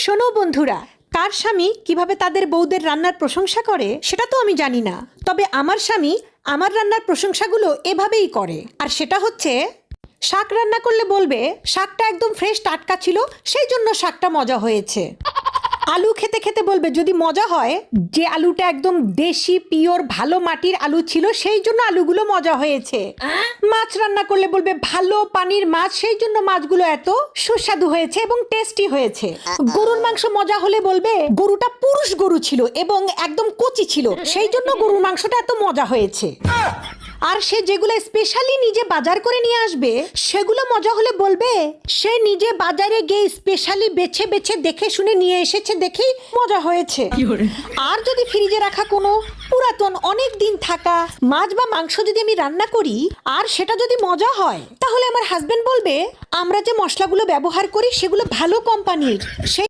শোনো বন্ধুরা, কার স্বামী কিভাবে তাদের বউদের রান্নার প্রশংসা করে সেটা তো আমি জানি না, তবে আমার স্বামী আমার রান্নার প্রশংসাগুলো এভাবেই করে। আর সেটা হচ্ছে, শাক রান্না করলে বলবে শাকটা একদম ফ্রেশ টাটকা ছিল, সেই জন্য শাকটা মজা হয়েছে। আলু খেতে খেতে বলবে যদি মজা হয় যে আলুটা একদম দেশি পিওর ভালো মাটির আলু ছিল, সেই জন্য আলুগুলো মজা হয়েছে। মাছ রান্না করলে বলবে ভালো পানির মাছ, সেই জন্য মাছগুলো এত সুস্বাদু হয়েছে এবং টেস্টি হয়েছে। গরুর মাংস মজা হলে বলবে গরুটা পুরুষ গরু ছিল এবং একদম কচি ছিল, সেই জন্য গরুর মাংসটা এত মজা হয়েছে। আর সে যেগুলো স্পেশালি নিজে বাজার করে নিয়ে আসবে সেগুলো মজা হলে বলবে সে নিজে বাজারে গিয়ে স্পেশালি বেছে বেছে দেখে শুনে নিয়ে এসেছে, দেখেই মজা হয়েছে। আর যদি ফ্রিজে রাখা কোনো পুরাতন অনেক দিন থাকা মাছ বা মাংস যদি আমি রান্না করি আর সেটা যদি মজা হয়, তাহলে আমার হাজবেন্ড বলবে আমরা যে মশলাগুলো ব্যবহার করি সেগুলো ভালো কোম্পানির, সেই